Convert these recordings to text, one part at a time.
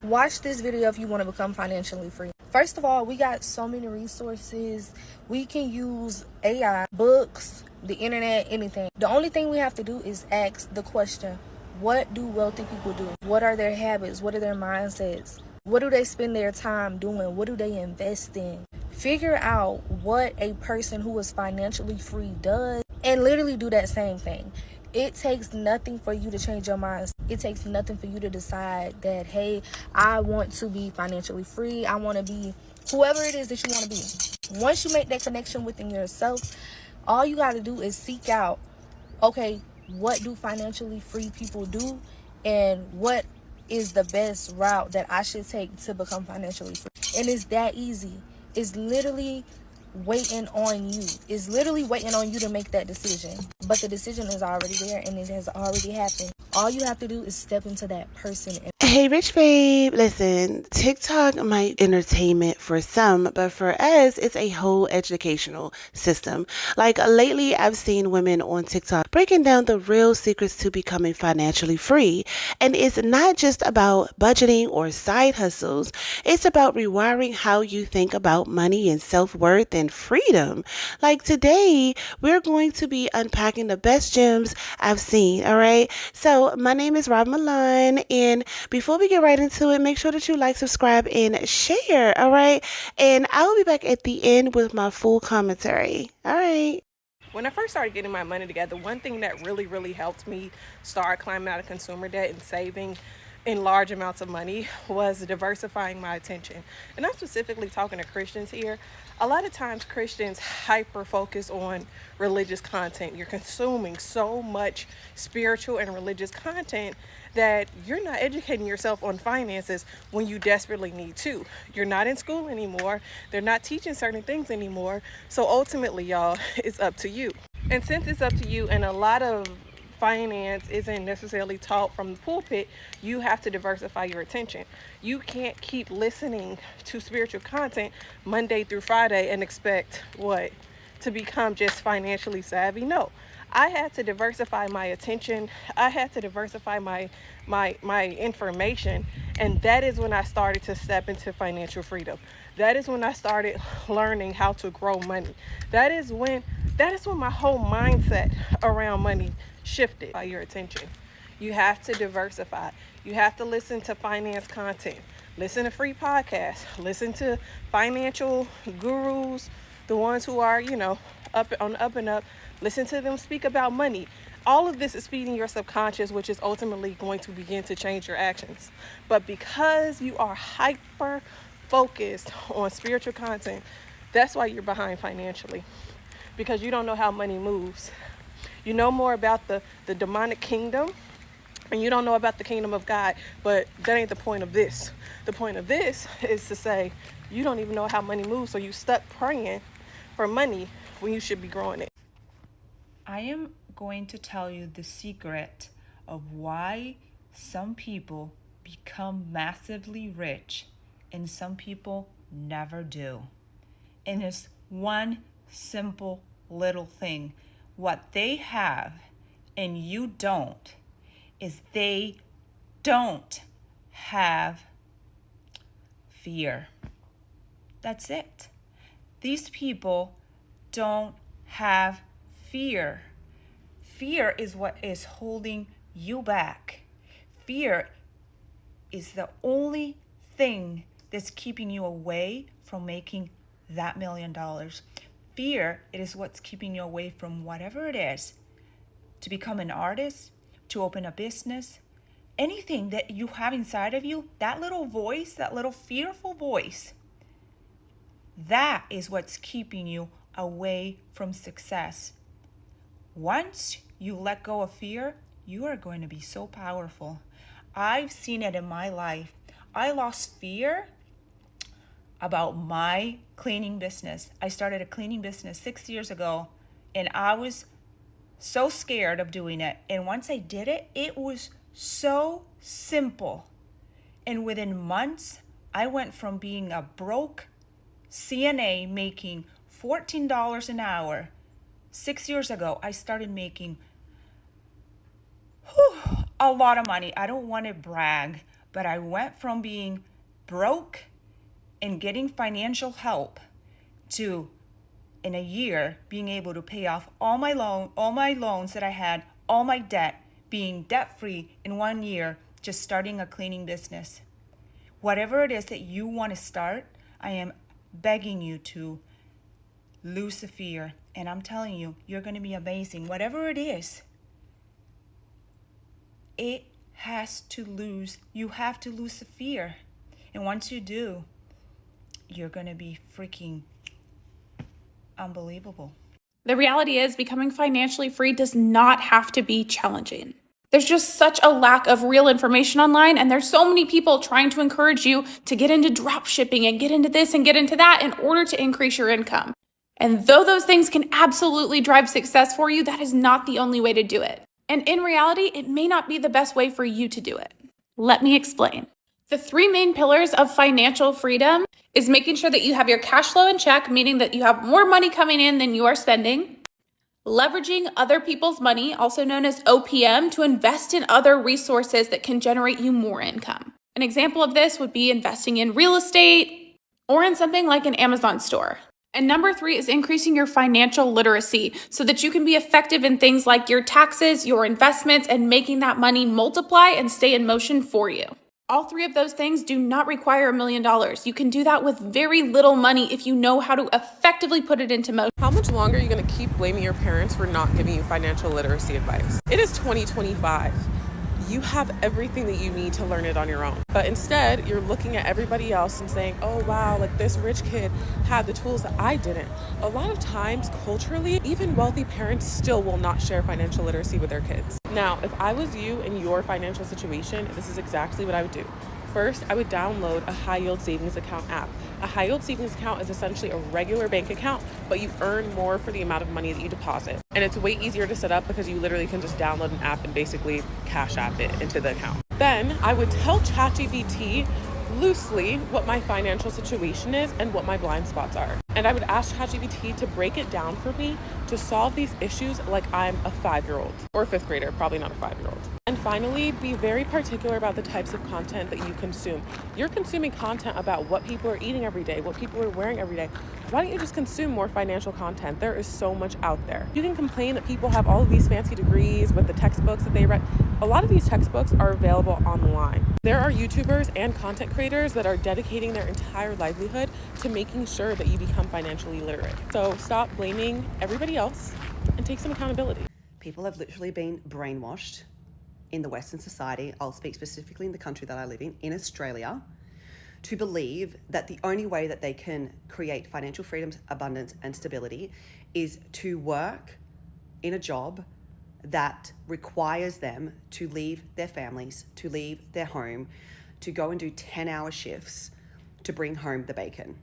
Watch this video if you want to become financially free. First of all, we got so many resources. We can use AI, books, the internet, anything. The only thing we have to do is ask the question, what do wealthy people do? What are their habits? What are their mindsets? What do they spend their time doing? What do they invest in? Figure out what a person who is financially free does and literally do that same thing. It takes nothing for you to change your mind. It takes nothing for you to decide that, hey, I want to be financially free. I want to be whoever it is that you want to be. Once you make that connection within yourself, all you got to do is seek out, okay, what do financially free people do? And what is the best route that I should take to become financially free? And it's that easy. It's literally waiting on you. It's literally waiting on you to make that decision. But the decision is already there and it has already happened. All you have to do is step into that person. Hey, Rych Babe, listen, TikTok might entertainment for some, but for us, it's a whole educational system. Like lately, I've seen women on TikTok breaking down the real secrets to becoming financially free. And it's not just about budgeting or side hustles. It's about rewiring how you think about money and self-worth and freedom. Like today, we're going to be unpacking the best gems I've seen, all right? So my name is Rob Milan, and before we get right into it, make sure that you like, subscribe, and share, all right? And I will be back at the end with my full commentary, all right? When I first started getting my money together, one thing that really helped me start climbing out of consumer debt and saving in large amounts of money was diversifying my attention. And I'm specifically talking to Christians here. A lot of times Christians hyper focus on religious content. You're consuming so much spiritual and religious content that you're not educating yourself on finances when you desperately need to. You're not in school anymore. They're not teaching certain things anymore. So ultimately, y'all, it's up to you. And since it's up to you, and a lot of finance isn't necessarily taught from the pulpit, you have to diversify your attention. You can't keep listening to spiritual content Monday through Friday and expect what? To become just financially savvy? No. I had to diversify my attention. I had to diversify my information. And that is when I started to step into financial freedom. That is when I started learning how to grow money. That is when my whole mindset around money shifted by your attention. You have to diversify. You have to listen to finance content. Listen to free podcasts. Listen to financial gurus, the ones who are, up on up and up. Listen to them speak about money. All of this is feeding your subconscious, which is ultimately going to begin to change your actions. But because you are hyper focused on spiritual content, that's why you're behind financially. Because you don't know how money moves. You know more about the demonic kingdom, and you don't know about the kingdom of God, but that ain't the point of this. The point of this is to say, you don't even know how money moves, so you stuck praying for money when you should be growing it. I am going to tell you the secret of why some people become massively rich and some people never do. And it's one simple little thing. What they have and you don't is they don't have fear. That's it. These people don't have fear. Fear is what is holding you back. Fear is the only thing that's keeping you away from making that $1 million. Fear, it is what's keeping you away from whatever it is, to become an artist, to open a business, anything that you have inside of you, that little voice, that little fearful voice, that is what's keeping you away from success. Once you let go of fear, you are going to be so powerful. I've seen it in my life. I lost fear about my cleaning business. I started a cleaning business 6 years ago, and I was so scared of doing it. And once I did it, it was so simple. And within months, I went from being a broke CNA making $14 an hour. 6 years ago, I started making a lot of money. I don't want to brag, But I went from being broke and getting financial help to, in a year, being able to pay off all my loans that I had, all my debt, being debt-free in 1 year, just starting a cleaning business. Whatever it is that you want to start, I am begging you to lose the fear. And I'm telling you, you're going to be amazing. Whatever it is, you have to lose the fear. And once you do, you're going to be freaking unbelievable. The reality is, becoming financially free does not have to be challenging. There's just such a lack of real information online, and there's so many people trying to encourage you to get into drop shipping and get into this and get into that in order to increase your income. And though those things can absolutely drive success for you, that is not the only way to do it. And in reality, it may not be the best way for you to do it. Let me explain. The 3 main pillars of financial freedom is making sure that you have your cash flow in check, meaning that you have more money coming in than you are spending. Leveraging other people's money, also known as OPM, to invest in other resources that can generate you more income. An example of this would be investing in real estate or in something like an Amazon store. And number 3 is increasing your financial literacy so that you can be effective in things like your taxes, your investments, and making that money multiply and stay in motion for you. All 3 of those things do not require $1 million. You can do that with very little money if you know how to effectively put it into motion. How much longer are you going to keep blaming your parents for not giving you financial literacy advice? It is 2025. You have everything that you need to learn it on your own. But instead, you're looking at everybody else and saying, oh wow, like this rich kid had the tools that I didn't. A lot of times, culturally, even wealthy parents still will not share financial literacy with their kids. Now, if I was you in your financial situation, this is exactly what I would do. First, I would download a high yield savings account app. A high yield savings account is essentially a regular bank account, but you earn more for the amount of money that you deposit. And it's way easier to set up because you literally can just download an app and basically cash app it into the account. Then I would tell ChatGPT loosely what my financial situation is and what my blind spots are. And I would ask ChatGPT to break it down for me to solve these issues like I'm a 5-year-old or a 5th grader, probably not a 5-year-old. And finally, be very particular about the types of content that you consume. You're consuming content about what people are eating every day, what people are wearing every day. Why don't you just consume more financial content? There is so much out there. You can complain that people have all of these fancy degrees with the textbooks that they read. A lot of these textbooks are available online. There are YouTubers and content creators that are dedicating their entire livelihood to making sure that you become financially literate. So stop blaming everybody else and take some accountability. People have literally been brainwashed in the Western society. I'll speak specifically in the country that I live in Australia, to believe that the only way that they can create financial freedom, abundance, and stability is to work in a job that requires them to leave their families, to leave their home, to go and do 10-hour shifts to bring home the bacon.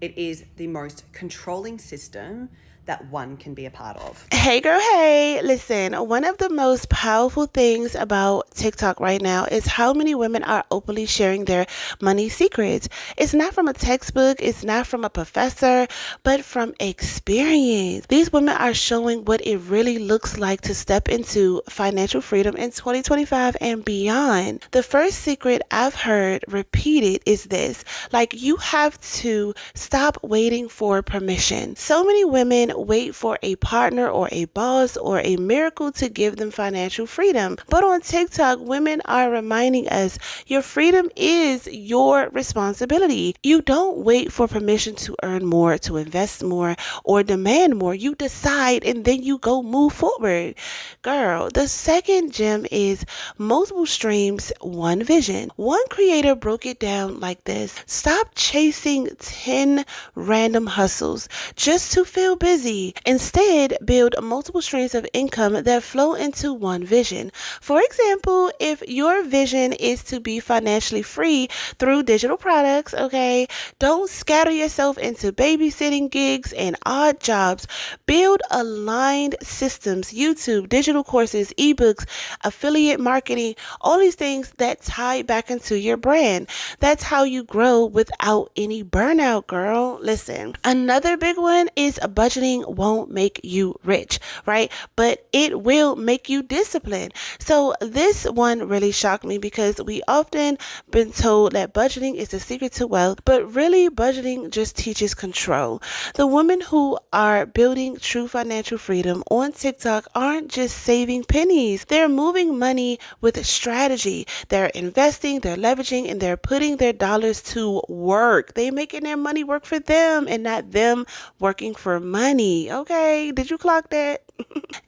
It is the most controlling system that one can be a part of. Hey girl, hey, listen, one of the most powerful things about TikTok right now is how many women are openly sharing their money secrets. It's not from a textbook, it's not from a professor, but from experience. These women are showing what it really looks like to step into financial freedom in 2025 and beyond. The first secret I've heard repeated is this: like, you have to stop waiting for permission. So many women wait for a partner or a boss or a miracle to give them financial freedom. But on TikTok, women are reminding us your freedom is your responsibility. You don't wait for permission to earn more, to invest more, or demand more. You decide and then you go move forward. Girl, the second gem is multiple streams, one vision. One creator broke it down like this: stop chasing 10 random hustles just to feel busy. Instead, build multiple streams of income that flow into one vision. For example, if your vision is to be financially free through digital products, okay, don't scatter yourself into babysitting gigs and odd jobs. Build aligned systems, YouTube, digital courses, ebooks, affiliate marketing, all these things that tie back into your brand. That's how you grow without any burnout, girl. Listen, another big one is budgeting budgeting won't make you rich, right? But it will make you disciplined. So this one really shocked me because we often been told that budgeting is the secret to wealth, but really budgeting just teaches control. The women who are building true financial freedom on TikTok aren't just saving pennies. They're moving money with strategy. They're investing, they're leveraging, and they're putting their dollars to work. They're making their money work for them and not them working for money. Okay, did you clock that?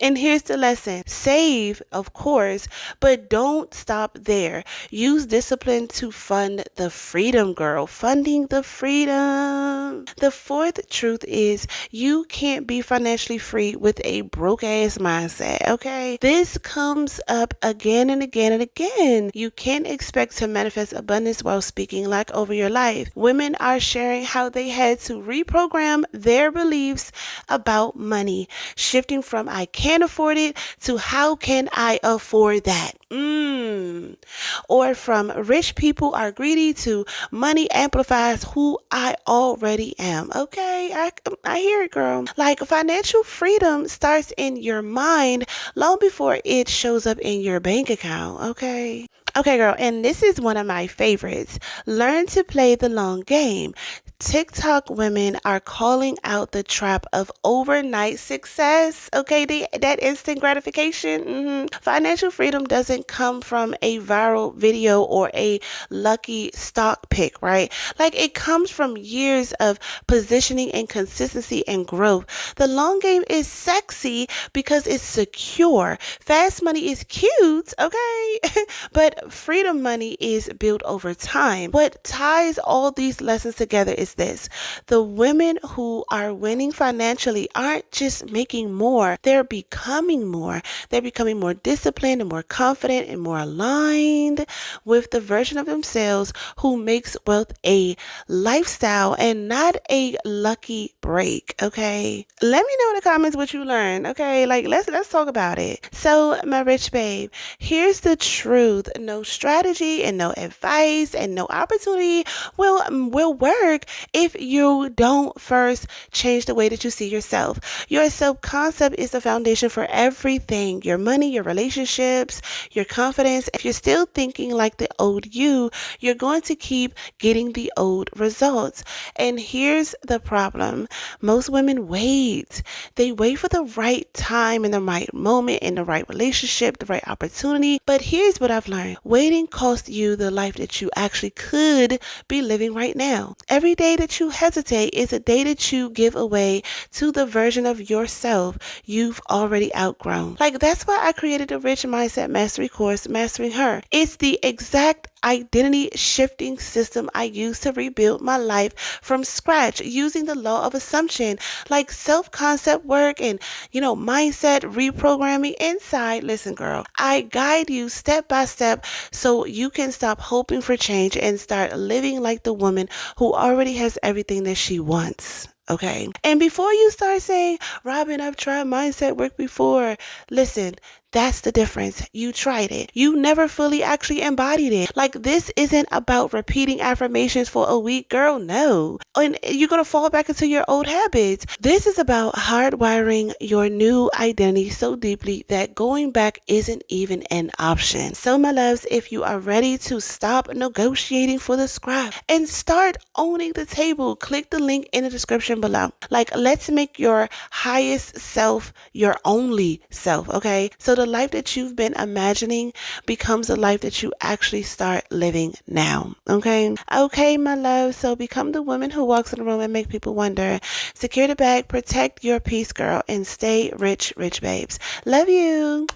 And here's the lesson. Save, of course, but don't stop there. Use discipline to fund the freedom, girl. Funding the freedom. The fourth truth is you can't be financially free with a broke ass mindset, okay? This comes up again and again and again. You can't expect to manifest abundance while speaking lack over your life. Women are sharing how they had to reprogram their beliefs about money, shifting from I can't afford it to how can I afford that? Or from rich people are greedy to money amplifies who I already am. Okay, I hear it, girl. Like financial freedom starts in your mind long before it shows up in your bank account. Okay, girl, and this is one of my favorites. Learn to play the long game. TikTok women are calling out the trap of overnight success. Okay, that instant gratification. Financial freedom doesn't come from a viral video or a lucky stock pick, right? Like it comes from years of positioning and consistency and growth. The long game is sexy because it's secure. Fast money is cute, okay? But freedom money is built over time. What ties all these lessons together is this. The women who are winning financially aren't just making more, they're becoming more. They're becoming more disciplined and more confident and more aligned with the version of themselves who makes wealth a lifestyle and not a lucky break, okay? Let me know in the comments what you learned, okay? Like let's talk about it. So my rich babe, here's the truth. No strategy and no advice and no opportunity will work if you don't first change the way that you see yourself. Your self-concept is the foundation for everything. Your money, your relationships, your confidence. If you're still thinking like the old you, you're going to keep getting the old results. And here's the problem. Most women wait. They wait for the right time and the right moment and the right relationship, the right opportunity. But here's what I've learned. Waiting costs you the life that you actually could be living right now. Every day that you hesitate is a day that you give away to the version of yourself you've already outgrown. Like that's why I created the Rych Mindset Mastery course, Mastering Her. It's the exact identity shifting system I use to rebuild my life from scratch using the law of assumption, like self-concept work and mindset reprogramming inside. Listen, girl, I guide you step by step so you can stop hoping for change and start living like the woman who already has everything that she wants. Okay. And before you start saying, Robin, I've tried mindset work before, listen, that's the difference. You tried it. You never fully actually embodied it. Like this isn't about repeating affirmations for a week, girl. No. And you're going to fall back into your old habits. This is about hardwiring your new identity so deeply that going back isn't even an option. So my loves, if you are ready to stop negotiating for the scrap and start owning the table, click the link in the description below. Like let's make your highest self your only self, okay? So the life that you've been imagining becomes the life that you actually start living now. Okay, my love. So become the woman who walks in the room and make people wonder. Secure the bag, protect your peace, girl, and stay rich, rich babes. Love you.